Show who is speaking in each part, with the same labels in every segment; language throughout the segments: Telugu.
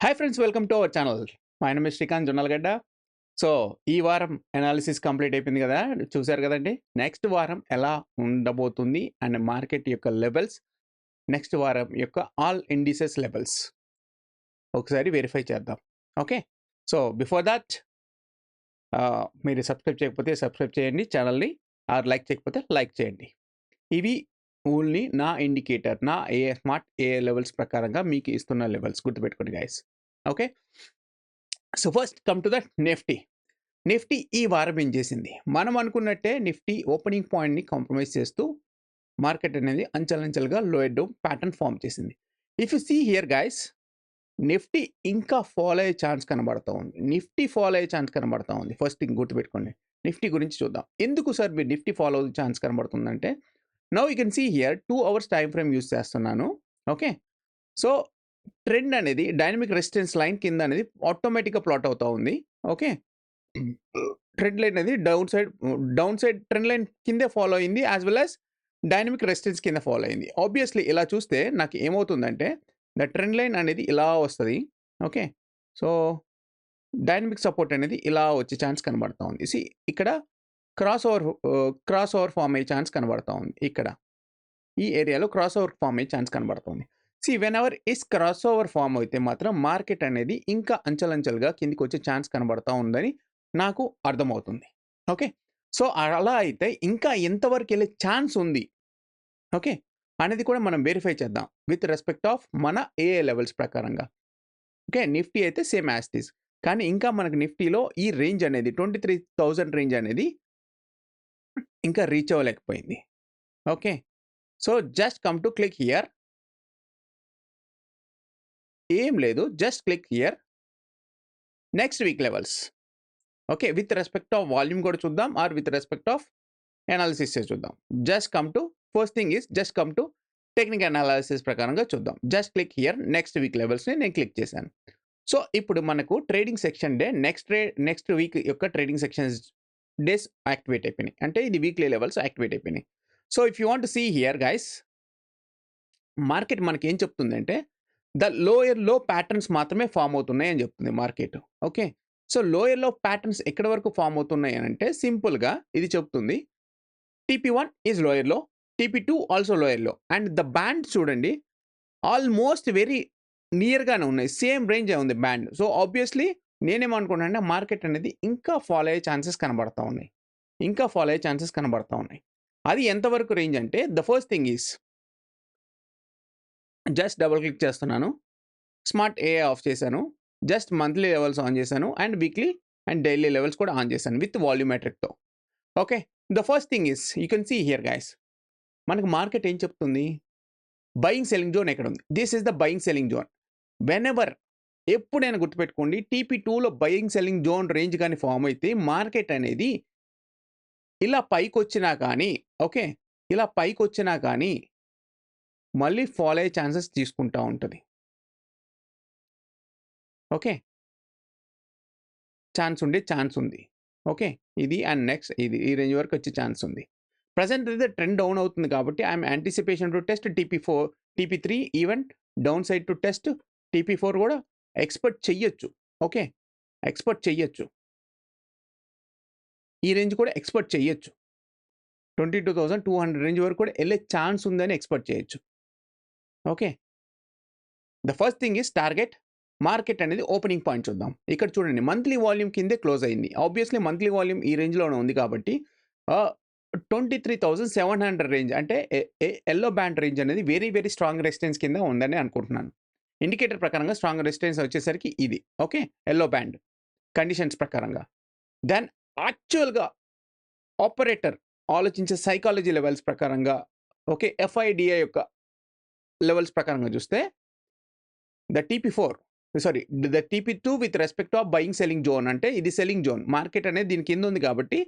Speaker 1: Hi friends, welcome to our channel. My name is Srikanth Jonnalagadda. So, ఈ వారం అనాలిసిస్ కంప్లీట్ అయిపోయింది కదా! చూసారు కదండీ! నెక్స్ట్ వారం ఎలా ఉండబోతుంది అండ్ మార్కెట్ యొక్క లెవెల్స్, నెక్స్ట్ వారం యొక్క ఆల్ ఇండిసెస్ లెవెల్స్ ఒకసారి వెరిఫై చేద్దాం. ఓకే. సో, బిఫోర్ దాట్ మీరు సబ్స్క్రైబ్ చేయకపోతే సబ్స్క్రైబ్ చేయండి ఛానల్‌ని. ఆర్ లైక్ చేయకపోతే లైక్ చేయండి. ఇవి ఓన్లీ నా ఇండికేటర్, నా స్మార్ట్ ఏఐ లెవెల్స్ ప్రకారంగా మీకు ఇస్తున్న లెవెల్స్ గుర్తుపెట్టుకోండి guys. Okay. So first come to the Nifty. Nifty ఈ వారం ఏం చేసింది? మనం అనుకున్నట్టే నిఫ్టీ ఓపెనింగ్ పాయింట్‌ని కాంప్రమైజ్ చేస్తూ మార్కెట్ అనేది అంచెలంచెలుగా లోయర్ డౌన్ ప్యాటర్న్ ఫార్మ్ చేసింది. If you see here guys, Nifty ఇంకా ఫాలో అయ్యే ఛాన్స్ కనబడతా ఉంది. నిఫ్టీ ఫాలో అయ్యే ఛాన్స్ కనబడతా ఉంది. ఫస్ట్ థింగ్ గుర్తుపెట్టుకోండి. నిఫ్టీ గురించి చూద్దాం. ఎందుకు సార్ మీరు నిఫ్టీ ఫాలో అయ్యే ఛాన్స్ కనబడుతుందంటే, now you can see here 2 hours time frame use చేస్తున్నాను. ఓకే. సో ట్రెండ్ అనేది డైనమిక్ రెసిస్టెన్స్ లైన్ కింద అనేది ఆటోమేటిక్‌గా ప్లాట్ అవుతా ఉంది. ఓకే. ట్రెండ్ లైన్ అనేది డౌన్ సైడ్ ట్రెండ్ లైన్ కిందే ఫాలో అయింది. As well as dynamic resistance కింద ఫాలో అయింది. ఆబ్వియస్లీ ఇలా చూస్తే నాకు ఏమవుతుందంటే, ద ట్రెండ్ లైన్ అనేది ఇలా వస్తది. ఓకే. సో డైనమిక్ సపోర్ట్ అనేది ఇలా వచ్చే ఛాన్స్ కనబడతా ఉంది. ఇక్కడ క్రాస్ ఓవర్ ఫార్మ్ అయ్యే ఛాన్స్ కనబడతా ఉంది. ఇక్కడ ఈ ఏరియాలో క్రాస్ ఓవర్ ఫార్మ్ అయ్యే ఛాన్స్ కనబడుతుంది. Whenever cross over form అయితే మాత్రం మార్కెట్ అనేది ఇంకా అంచెలంచెలుగా కిందికి వచ్చే ఛాన్స్ కనబడతా ఉందని నాకు అర్థమవుతుంది. ఓకే. సో అలా అయితే ఇంకా ఎంతవరకు వెళ్ళే ఛాన్స్ ఉంది, ఓకే, అనేది కూడా మనం వెరిఫై చేద్దాం విత్ రెస్పెక్ట్ ఆఫ్ మన ఏఏ లెవెల్స్ ప్రకారంగా. ఓకే. నిఫ్టీ అయితే సేమ్ యాజ్ ఇట్ ఈస్. కానీ ఇంకా మనకు నిఫ్టీలో ఈ రేంజ్ అనేది 23,000 రేంజ్ అనేది ఇంకా రీచ్ అవ్వలేకపోయింది. Okay. So just come to click here. ఏం లేదు, just click here. Next week levels. Okay. With respect of volume కూడా చూద్దాం, or with respect of analysis చూద్దాం. Just come to first thing is just come to technical analysis ప్రకారంగా చూద్దాం. Just click here. Next week లెవెల్స్ని నేను క్లిక్ చేశాను. సో ఇప్పుడు మనకు trading section day next week యొక్క ట్రేడింగ్ సెక్షన్ డేస్ యాక్టివేట్ అయిపోయినాయి. అంటే ఇది వీక్లీ లెవెల్స్ యాక్టివేట్ అయిపోయినాయి. So if you want to see here guys, market మనకి ఏం చెప్తుందంటే, ద లోయర్ లో ప్యాటర్న్స్ మాత్రమే ఫామ్ అవుతున్నాయి అని చెప్తుంది market. Okay. So lower low patterns ఎక్కడి వరకు ఫామ్ అవుతున్నాయి అని అంటే, సింపుల్గా ఇది చెప్తుంది, TP1 ఈజ్ లోయర్ లో, TP2 ఆల్సో లోయర్ లో, అండ్ ద బ్యాండ్ చూడండి ఆల్మోస్ట్ వెరీ నియర్గానే ఉన్నాయి. సేమ్ రేంజ్ ఉంది బ్యాండ్. సో ఆబ్వియస్లీ నేనేమనుకున్నానంటే, మార్కెట్ అనేది ఇంకా ఫాలో అయ్యే ఛాన్సెస్ కనబడతా ఉన్నాయి. ఇంకా ఫాలో అయ్యే ఛాన్సెస్ కనబడతా ఉన్నాయి. అది ఎంతవరకు రేంజ్ అంటే, the first thing is just double click చేస్తున్నాను. స్మార్ట్ ఏఐ ఆఫ్ చేశాను. జస్ట్ మంత్లీ లెవెల్స్ ఆన్ చేశాను and weekly and daily levels కూడా ఆన్ చేశాను విత్ వాల్యూమెట్రిక్తో. Okay. The first thing is you can see here guys, మనకు మార్కెట్ ఏం చెప్తుంది? బయింగ్ సెల్లింగ్ జోన్ ఎక్కడ ఉంది? This is the buying selling zone. Whenever, ఎప్పుడైనా గుర్తుపెట్టుకోండి, TP2లో బయింగ్ సెల్లింగ్ జోన్ రేంజ్ కానీ ఫామ్ అయితే మార్కెట్ అనేది ఇలా పైకి వచ్చినా కానీ, ఓకే, ఇలా పైకి వచ్చినా కానీ మళ్ళీ ఫాలో అయ్యే ఛాన్సెస్ తీసుకుంటా ఉంటుంది. ఓకే. ఛాన్స్ ఉంది. ఓకే. ఇది అండ్ నెక్స్ట్ ఇది ఈ రేంజ్ వరకు వచ్చే ఛాన్స్ ఉంది. ప్రెజెంట్ అయితే ట్రెండ్ డౌన్ అవుతుంది కాబట్టి I'm anticipation to test TP4, TP3 even down side to test TP4 కూడా ఎక్స్పెక్ట్ చెయ్యొచ్చు. ఓకే. ఎక్స్పెక్ట్ చెయ్యొచ్చు. ఈ రేంజ్ కూడా ఎక్స్పెక్ట్ చెయ్యొచ్చు. 22,200 రేంజ్ వరకు కూడా వెళ్ళే ఛాన్స్ ఉందని ఎక్స్పెక్ట్ చేయొచ్చు. Okay. The first thing is target market అనేది ఓపెనింగ్ పాయింట్ చూద్దాం. ఇక్కడ చూడండి, మంత్లీ వాల్యూమ్ కిందే క్లోజ్ అయింది. ఆబ్వియస్లీ మంత్లీ వాల్యూమ్ ఈ రేంజ్లోనే ఉంది కాబట్టి 23,700 రేంజ్ అంటే ఎల్లో బ్యాండ్ రేంజ్ అనేది వెరీ వెరీ స్ట్రాంగ్ రెసిస్టెన్స్ కింద ఉందని అనుకుంటున్నాను. ఇండికేటర్ ప్రకారంగా స్ట్రాంగ్ రెసిస్టెన్స్ వచ్చేసరికి ఇది. ఓకే. ఎల్లో బ్యాండ్ కండిషన్స్ ప్రకారంగా. దెన్ యాక్చువల్గా ఆపరేటర్ ఆలోచించే సైకాలజీ లెవెల్స్ ప్రకారంగా, ఓకే, FIDA యొక్క లెవెల్స్ ప్రకారంగా చూస్తే the TP2 with respect of buying selling zone అంటే ఇది సెల్లింగ్ జోన్. మార్కెట్ అనేది దీని కింద ఉంది కాబట్టి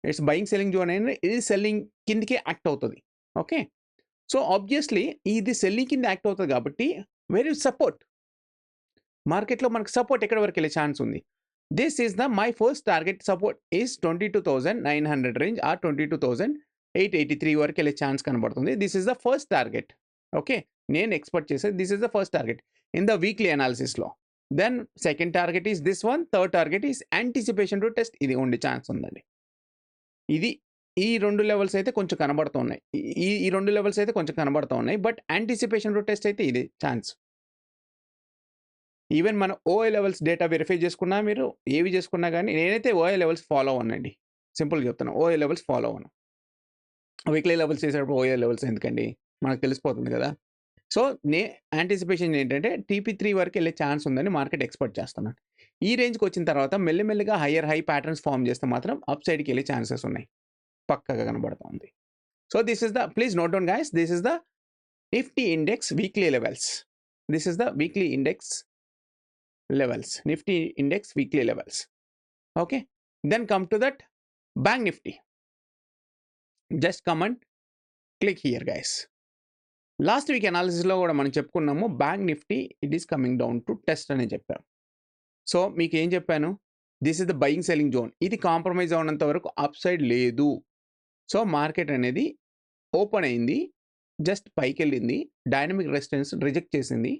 Speaker 1: ఇట్స్ బయింగ్ సెల్లింగ్ జోన్ అనేది ఇది సెల్లింగ్ కిందకే యాక్ట్ అవుతుంది. ఓకే. సో ఆబ్వియస్లీ ఇది సెల్లింగ్ కింద యాక్ట్ అవుతుంది కాబట్టి వెరీ సపోర్ట్ మార్కెట్లో మనకు సపోర్ట్ ఎక్కడి వరకు వెళ్ళే ఛాన్స్ ఉంది. This is my first target support is 22,900 range or 22,883 వరకు వెళ్ళే ఛాన్స్ కనబడుతుంది. This is the first target. Okay. నేను ఎక్స్పెక్ట్ చేసేది this is the first target in the weekly అనాలిసిస్లో. Then second target is this one, third target is anticipation to test, ఇది ఉండే ఛాన్స్ ఉందండి. ఇది ఈ 2 లెవెల్స్ అయితే కొంచెం కనబడుతూ ఉన్నాయి. ఈ 2 లెవెల్స్ అయితే కొంచెం కనబడుతూ ఉన్నాయి. బట్ యాంటిసిపేషన్ టు టెస్ట్ అయితే ఇది ఛాన్స్. ఈవెన్ మన ఓఐ లెవెల్స్ డేటా వెరిఫై చేసుకున్నా, మీరు ఏవి చేసుకున్నా గానీ, నేనైతే ఓఐ లెవెల్స్ ఫాలో అవ్వనండి. సింపుల్‌గా చెప్తున్నా. ఓఐ లెవెల్స్ ఫాలో అవ్వను. వీక్లీ లెవెల్స్ చేసేటప్పుడు ఓఐ లెవెల్స్ ఎందుకండి? మనకు తెలిసిపోతుంది కదా! సో, యాంటిసిపేషన్ ఏంటంటే TP3 వరకు వెళ్ళే ఛాన్స్ ఉందని మార్కెట్ ఎక్స్‌పెక్ట్ చేస్తున్నాను. ఈ రేంజ్‌కి వచ్చిన తర్వాత మెల్లిమెల్లిగా హైయర్ హై ప్యాటర్న్స్ ఫార్మ్ చేస్తే మాత్రం అప్ సైడ్‌కి వెళ్ళే ఛాన్సెస్ ఉన్నాయి. పక్కాగా కనబడుతోంది. So, this is the please note down guys, this is the Nifty index weekly levels. This is the weekly index levels, Nifty index weekly levels. Okay, then come to that Bank Nifty. Just come and click here guys. Last week అనాలిసిస్లో కూడా మనం చెప్పుకున్నాము, bank Nifty it is coming down to test అని చెప్పాను. సో మీకు ఏం చెప్పాను, this is the buying selling zone, ఇది కాంప్రమైజ్ అవునంత వరకు అప్ సైడ్ లేదు. సో మార్కెట్ అనేది ఓపెన్ అయింది, జస్ట్ పైకి వెళ్ళింది, డైనమిక్ రెసిస్టెన్స్ రిజెక్ట్ చేసింది,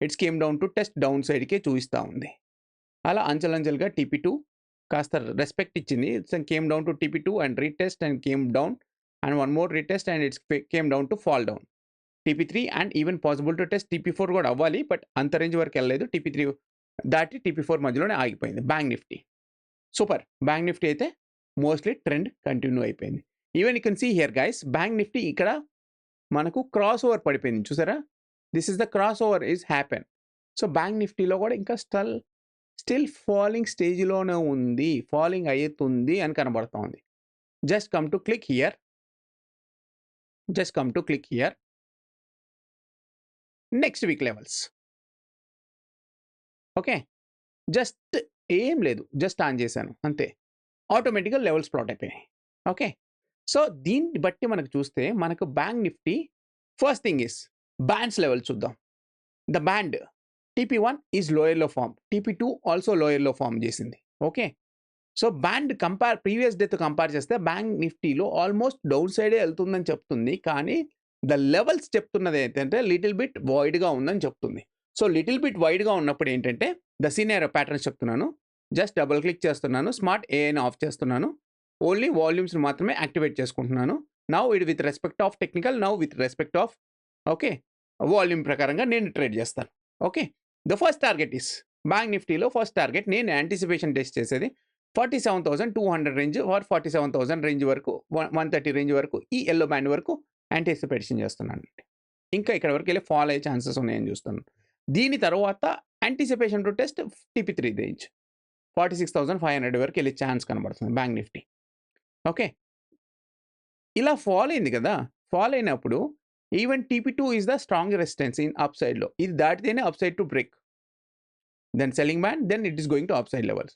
Speaker 1: it's came down to test down సైడ్కే చూపిస్తూ ఉంది. అలా అంచెలంచెలుగా TP2 కాస్త రెస్పెక్ట్ ఇచ్చింది, it's came down to TP2 and retest and came down and one more retest and it's came down to fall down. TP3 and even possible to test TP4 కూడా అవ్వాలి, బట్ అంత రేంజ్ వరకు వెళ్ళలేదు. TP3 దాటి TP4 మధ్యలోనే ఆగిపోయింది bank Nifty. Super, bank Nifty అయితే మోస్ట్లీ ట్రెండ్ కంటిన్యూ అయిపోయింది. Even you can see here guys, bank Nifty ఇక్కడ మనకు క్రాస్ ఓవర్ పడిపోయింది చూసారా, this is the cross over is happen. So bank నిఫ్టీలో కూడా ఇంకా స్టిల్ ఫాలింగ్ స్టేజ్లోనే ఉంది, ఫాలింగ్ అవుతుంది అని కనబడుతూ ఉంది. Just come to click here, next week levels. Okay, just ఏం లేదు, జస్ట్ ఆన్ చేశాను అంతే, ఆటోమేటిక్గా లెవెల్స్ ప్లాట్ అయిపోయాయి. ఓకే, సో దీన్ని బట్టి మనకు చూస్తే మనకు bank Nifty first thing is bands level చూద్దాం. ద బ్యాండ్ TP1 ఈజ్ లోయర్లో ఫామ్, TP2 ఆల్సో లోయర్లో ఫామ్ చేసింది. ఓకే, సో బ్యాండ్ ప్రీవియస్ డేతో కంపేర్ చేస్తే బ్యాంక్ నిఫ్టీలో ఆల్మోస్ట్ డౌన్ సైడే వెళ్తుందని చెప్తుంది, కానీ ద లెవెల్స్ చెప్తున్నది ఏంటంటే లిటిల్ బిట్ వైడ్గా ఉందని చెప్తుంది. సో లిటిల్ బిట్ వైడ్గా ఉన్నప్పుడు ఏంటంటే ద సినారియో ప్యాటర్న్స్ చెప్తున్నాను. జస్ట్ డబుల్ క్లిక్ చేస్తున్నాను, స్మార్ట్ ఏఐని ఆఫ్ చేస్తున్నాను, ఓన్లీ వాల్యూమ్స్ని మాత్రమే యాక్టివేట్ చేసుకుంటున్నాను. Now it with respect of technical, now with respect of okay volume ప్రకారంగా నేను ట్రేడ్ చేస్తాను. Okay, the first target is bank నిఫ్టీలో ఫస్ట్ టార్గెట్ నేను యాంటిసిపేషన్ టెస్ట్ చేసేది 47,200 రేంజ్ ఆర్ 47,000 రేంజ్ వరకు, 130 రేంజ్ వరకు, ఈ ఎల్లో బ్యాండ్ వరకు యాంటిసిపేషన్ చేస్తున్నాను. ఇంకా ఇక్కడ వరకు వెళ్ళి ఫాల్ అయ్యే ఛాన్సెస్ ఉన్నాయని చూస్తున్నాను. దీని తర్వాత anticipation to test TP3 range 46,500 వరకు వెళ్ళే ఛాన్స్ కనబడుతుంది బ్యాంక్ నిఫ్టీ. ఓకే, ఇలా ఫాల్ అయింది కదా, ఫాల్ అయినప్పుడు even TP2 is the strong resistance in up సైడ్లో, ఇది దాటితేనే up side to break, then selling band, then it is going to up side levels.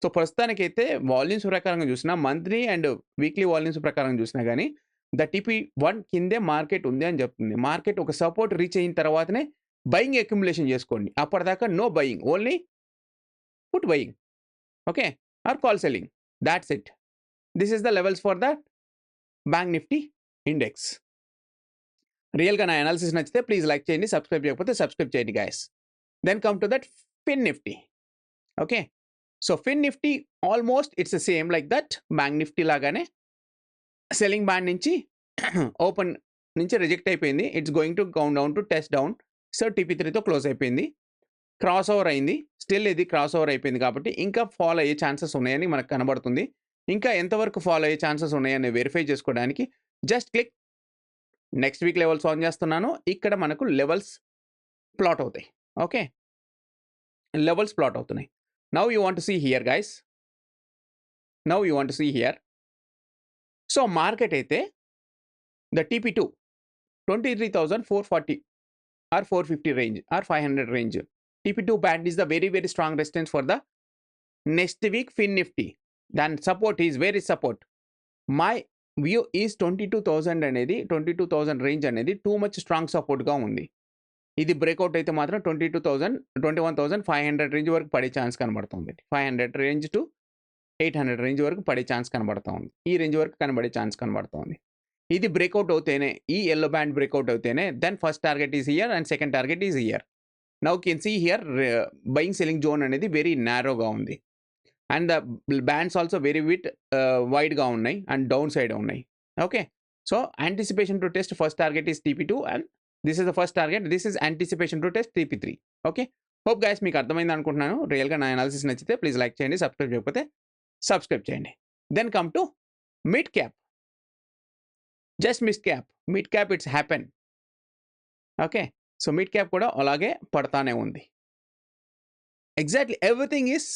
Speaker 1: So ప్రస్తుతానికైతే వాల్యూమ్స్ ప్రకారంగా చూసినా, మంత్లీ అండ్ వీక్లీ వాల్యూమ్స్ ప్రకారం చూసినా కానీ ద TP1 కిందే మార్కెట్ ఉంది అని చెప్తుంది. మార్కెట్ ఒక సపోర్ట్ రీచ్ అయిన తర్వాతనే బయింగ్ అక్యుములేషన్ చేసుకోండి, అప్పటిదాకా no buying, only put buying. Okay, or call selling, that's it. This is the levels for that bank Nifty index. రియల్గా నా అనాలిసిస్ నచ్చితే ప్లీజ్ లైక్ చేయండి, సబ్స్క్రైబ్ చేయకపోతే సబ్స్క్రైబ్ చేయండి guys. Then come to that fin Nifty. Okay, so fin Nifty almost it's same like that bank Nifty లాగానే సెల్లింగ్ బ్యాండ్ నుంచి ఓపెన్ నుంచి రిజెక్ట్ అయిపోయింది, it's going to count down to test down. So TP3తో close అయిపోయింది, క్రాస్ ఓవర్ అయింది, స్టిల్ ఇది క్రాస్ ఓవర్ అయిపోయింది కాబట్టి ఇంకా ఫాల్ అయ్యే ఛాన్సెస్ ఉన్నాయని మనకు కనబడుతుంది. ఇంకా ఎంతవరకు ఫాల్ అయ్యే ఛాన్సెస్ ఉన్నాయని వెరిఫై చేసుకోవడానికి just click next week levels on చేస్తున్నాను. ఇక్కడ మనకు లెవెల్స్ ప్లాట్ అవుతాయి. ఓకే, లెవెల్స్ ప్లాట్ అవుతున్నాయి. Now you want to see here guys, now you want to see here. So market అయితే the TP2 23,440 or 450 range or 500 range. TP2 band is the very very strong resistance for the next week Fin Nifty. Then support is very support. My view is 22,000 అనేది 22,000 రేంజ్ అనేది టూ మచ్ స్ట్రాంగ్ సపోర్ట్గా ఉంది. ఇది బ్రేక్అవుట్ అయితే మాత్రం 22,000 21,500 రేంజ్ వరకు పడే ఛాన్స్ కనబడుతుంది. 500 రేంజ్ టు 800 రేంజ్ వరకు పడే ఛాన్స్ కనబడుతూ ఉంది, ఈ రేంజ్ వరకు కనబడే ఛాన్స్ కనబడుతుంది. ఇది బ్రేక్అవుట్ అవుతేనే, ఈ ఎల్లో బ్యాండ్ బ్రేక్అవుట్ అవుతేనే then first target is here and second target is here. Now can see here buying selling zone అనేది వెరీ నారోగా ఉంది. And the bands also very వైడ్గా ఉన్నాయి అండ్ డౌన్ సైడ్ ఉన్నాయి. Okay, so anticipation to test first target is TP2 and this is the first target. This is anticipation to test TP3. Okay, hope guys మీకు అర్థమైంది అనుకుంటున్నాను. రియల్గా నా అనాలిసిస్ నచ్చితే ప్లీజ్ లైక్ చేయండి, సబ్స్క్రైబ్ చేయకపోతే సబ్స్క్రైబ్ చేయండి. Then come to mid cap. Just mid cap it's happen. Okay, so mid cap కూడా అలాగే పడతానే ఉంది. Exactly everything is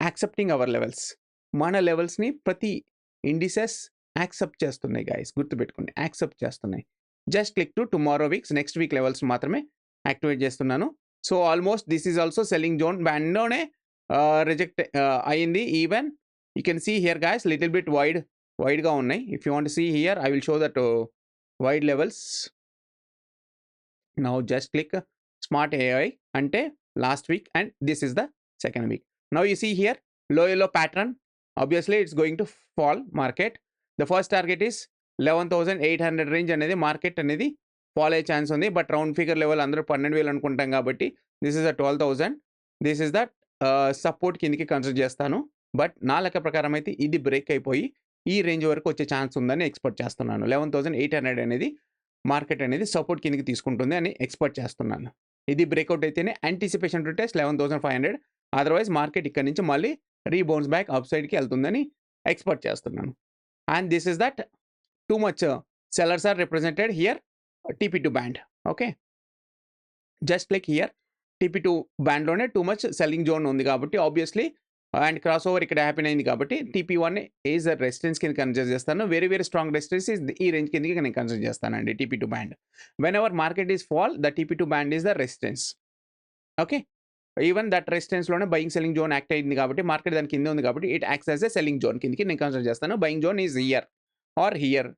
Speaker 1: accepting our levels. మన లెవెల్స్ని ప్రతి ఇండిసెస్ యాక్సెప్ట్ చేస్తున్నాయి గైస్, గుర్తుపెట్టుకోండి, యాక్సెప్ట్ చేస్తున్నాయి. Just click to tomorrow weeks, next week levels మాత్రమే యాక్టివేట్ చేస్తున్నాను. So almost this is also selling zone బ్యాండ్లోనే రిజెక్ట్ అయ్యింది. Even you can see here guys little bit వైడ్గా ఉన్నాయి. If you want see here I will show that wide levels. Now just click smart AI అంటే last week and this is the second week. Now you see here low yellow pattern, obviously it's going to fall market. The first target is 11,800 range అనేది మార్కెట్ అనేది ఫాల్ అయ్యే ఛాన్స్ ఉంది. బట్ రౌండ్ ఫిగర్ లెవెల్ అందరూ 12,000 అనుకుంటాం కాబట్టి this is the 12,000. This is that support కిందకి కన్సిడర్ చేస్తాను. బట్ నా లెక్క ప్రకారం అయితే ఇది బ్రేక్ అయిపోయి ఈ రేంజ్ వరకు వచ్చే ఛాన్స్ ఉందని ఎక్స్పెక్ట్ చేస్తున్నాను. 11,800 అనేది మార్కెట్ అనేది సపోర్ట్ కిందకి తీసుకుంటుంది అని ఎక్స్పెక్ట్ చేస్తున్నాను. ఇది బ్రేక్అవుట్ అయితేనే anticipation to test 11,500. Otherwise market ఇక్కడ నుంచి మళ్ళీ రీబౌన్స్ బ్యాక్ అప్ సైడ్కి వెళ్తుందని ఎక్స్పెక్ట్ చేస్తున్నాను. And this is that too much sellers are represented here TP2 band. Okay, just click here TP2 బ్యాండ్లోనే టూ మచ్ సెల్లింగ్ జోన్ ఉంది కాబట్టి ఆబ్వియస్లీ అండ్ క్రాస్ ఓవర్ ఇక్కడ హ్యాపీ అయింది కాబట్టి TP1 ఈజ్ రెసిస్టెన్స్ కింద కన్సిడర్ చేస్తాను. వెరీ స్ట్రాంగ్ రెసిస్టెన్స్ ఈ రేంజ్ కిందకి నేను కన్సిడర్ చేస్తానండి TP2 band. Whenever market is fall the TP2 band is the resistance. Okay, even that రెసిస్టెన్స్లోనే బయింగ్ సెల్లింగ్ జోన్ యాక్ట్ అయింది కాబట్టి మార్కెట్ దాని కింద ఉంది కాబట్టి it acts as a selling zone కిందకి నేను కన్సిడర్ చేస్తాను. Buying zone is here or here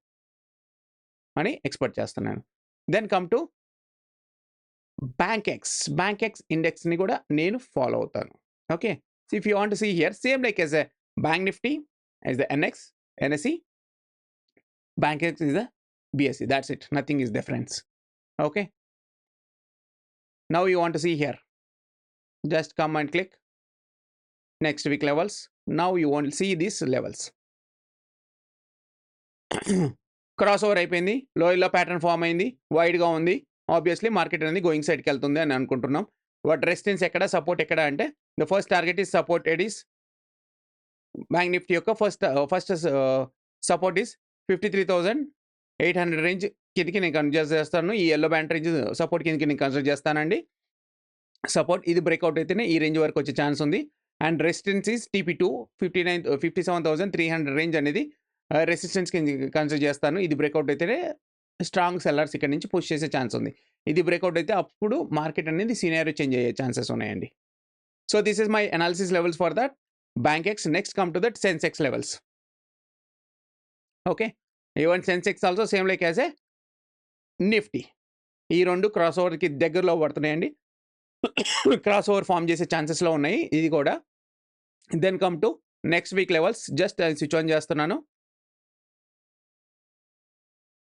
Speaker 1: అని ఎక్స్పెక్ట్ చేస్తున్నాను. Then come to Bankex ఇండెక్స్ని కూడా నేను ఫాలో అవుతాను. Okay, so if you want to see here same like as a bank Nifty as the NSE, Bankex is the BSE. That's it, nothing is difference. Okay, now you want to see here, just come and click next week levels. Now you won't see these levels. Cross over అయిపోయింది, లోయర్లో ప్యాటర్న్ ఫామ్ అయింది, వైడ్గా ఉంది. ఆబ్వియస్లీ మార్కెట్ అనేది గోయింగ్ సైడ్కి వెళ్తుంది అని అనుకుంటున్నాం. బట్ రెసిస్టెన్స్ ఎక్కడ, సపోర్ట్ ఎక్కడ అంటే the first target is supported is bank Nifty యొక్క ఫస్ట్ సపోర్ట్ ఈస్ 53,800 రేంజ్ కిందకి నేను కన్సిడర్ చేస్తాను. ఈ ఎల్లో బ్యాండ్ రేంజ్ సపోర్ట్ కిందకి నేను కన్సిడర్ చేస్తానండి. సపోర్ట్ ఇది బ్రేక్అవుట్ అయితేనే ఈ రేంజ్ వరకు వచ్చే ఛాన్స్ ఉంది. And resistance is TP2 57,300 range అనేది రెసిస్టెన్స్ కన్సిడర్ చేస్తాను. ఇది బ్రేక్అవుట్ అయితేనే స్ట్రాంగ్ సెల్లర్స్ ఇక్కడ నుంచి పుష్ చేసే ఛాన్స్ ఉంది. ఇది బ్రేక్అవుట్ అయితే అప్పుడు మార్కెట్ అనేది సినారియో చేంజ్ అయ్యే ఛాన్సెస్ ఉన్నాయండి. So this is my analysis levels for that bank X. Next come to that Sensex levels. Okay, even Sensex also same like as a Nifty. ఈ రెండు క్రాస్ ఓవర్కి దగ్గరలో పడుతున్నాయండి, క్రాస్ ఓవర్ ఫామ్ చేసే ఛాన్సెస్లో ఉన్నాయి ఇది కూడా. Then come to next week levels. Just switch on చేస్తున్నాను,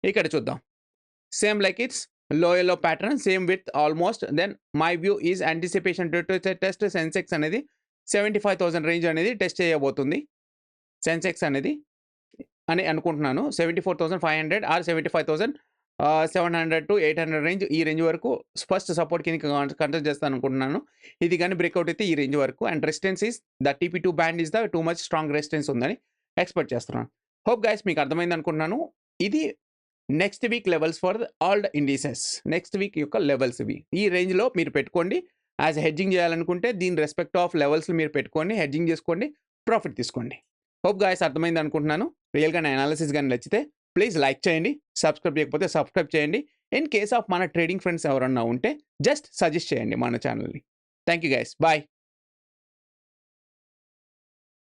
Speaker 1: ఇక్కడ చూద్దాం. సేమ్ లైక్ ఇట్స్ లోయర్లో pattern same with almost. Then my view is anticipation to test Sensex అనేది 75,000 రేంజ్ అనేది టెస్ట్ చేయబోతుంది సెన్సెక్స్ అనేది అని అనుకుంటున్నాను. 74,500 ఆర్ 75,700 to 800 రేంజ్, ఈ రేంజ్ వరకు ఫస్ట్ సపోర్ట్ కింద కన్సిడర్ చేస్తాను అనుకుంటున్నాను. ఇది కానీ బ్రేక్అవుట్ అయితే ఈ రేంజ్ వరకు. And resistance is the TP2 band is the too much strong resistance ఉందని ఎక్స్పెక్ట్ చేస్తున్నాను. హోప్ గైస్ మీకు అర్థమైంది అనుకుంటున్నాను. ఇది next week levels for all the indices. Next week యొక్క లెవెల్స్ ఇవి. ఈ రేంజ్లో మీరు పెట్టుకోండి. యాజ్ హెడ్జింగ్ చేయాలనుకుంటే దీని రెస్పెక్ట్ ఆఫ్ లెవెల్స్ మీరు పెట్టుకోండి, హెడ్జింగ్ చేసుకోండి, ప్రాఫిట్ తీసుకోండి. హోప్ గైస్ అర్థమైంది అనుకుంటున్నాను. రియల్గా నా అనాలిసిస్ కానీ నచ్చితే ప్లీజ్ లైక్ చేయండి, సబ్స్క్రైబ్ చేయకపోతే సబ్స్క్రైబ్ చేయండి. ఇన్ కేస్ ఆఫ్ మన ట్రేడింగ్ ఫ్రెండ్స్ ఎవరన్నా ఉంటే జస్ట్ సజెస్ట్ చేయండి మన ఛానల్ని. Thank you guys, bye.